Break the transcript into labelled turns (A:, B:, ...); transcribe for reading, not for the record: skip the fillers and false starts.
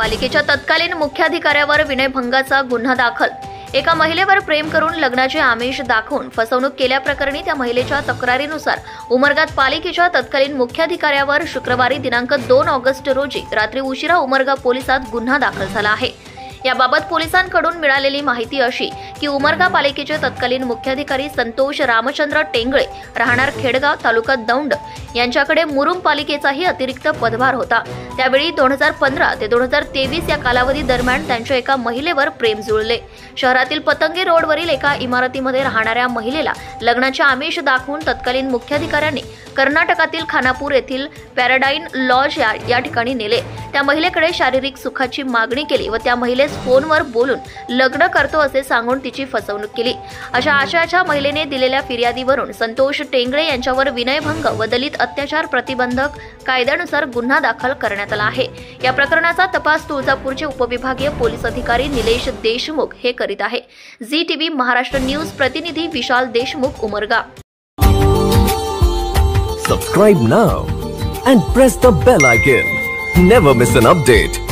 A: पालिकेच्या तत्कालीन मुख्याधिकाऱ्यावर विनयभंगाचा गुन्हा दाखल। एका महिलेवर प्रेम करून लग्नाचे आमिष दाखवून फसवणूक केल्याप्रकरणी त्या महिलेच्या तक्रारीनुसार उमरगा पालिकेच्या तत्कालीन मुख्याधिकाऱ्यावर शुक्रवारी दिनांक 2 ऑगस्ट रोजी रात्री उशिरा उमरगा पोलिसात गुन्हा दाखल झाला आहे। याबाबत पोलिसांकडून मिळालेली माहिती अशी की उमरगा पालिकेचे तत्कालीन मुख्याधिकारी संतोष रामचंद्र टेंगळे राहणार खेडगाव तालुका दौंड यांच्याकडे मुरुम पालिकेचाही अतिरिक्त पदभार होता। त्यावेळी 2015 ते 2023 या कालावधी दरम्यान त्यांच्या एका महिलेवर प्रेम जुळले। शहरातील पतंगे रोडवरील एका इमारतीमध्ये राहणाऱ्या महिलेला लग्नाचे आमिष दाखवून तत्कालीन मुख्याधिकाऱ्यांनी कर्नाटकातील खानापूर येथील पॅराडाईन लॉज या ठिकाणी नेले। त्या महिलेकडे शारीरिक सुखाची मागणी केली व त्या महिलेस फोनवर बोलून लग्न करतो असे सांगून तिची फसवणूक केली। अशा आशयाच्या महिलेने दिलेल्या फिर्यादीवरून संतोष टेंगळे यांच्यावर विनयभंग व दलित अत्याचार प्रतिबंधक कायद्यानुसार गुन्हा दाखल करण्यात आला आहे। या प्रकरणाचा तपास तुळजापूरचे उपविभागीय पोलीस अधिकारी निलेश देशमुख हे करीत आहे। झी टीव्ही महाराष्ट्र न्यूज प्रतिनिधी विशाल Deshmukh, Umarga.
B: Subscribe now and press the bell icon. Never miss an update.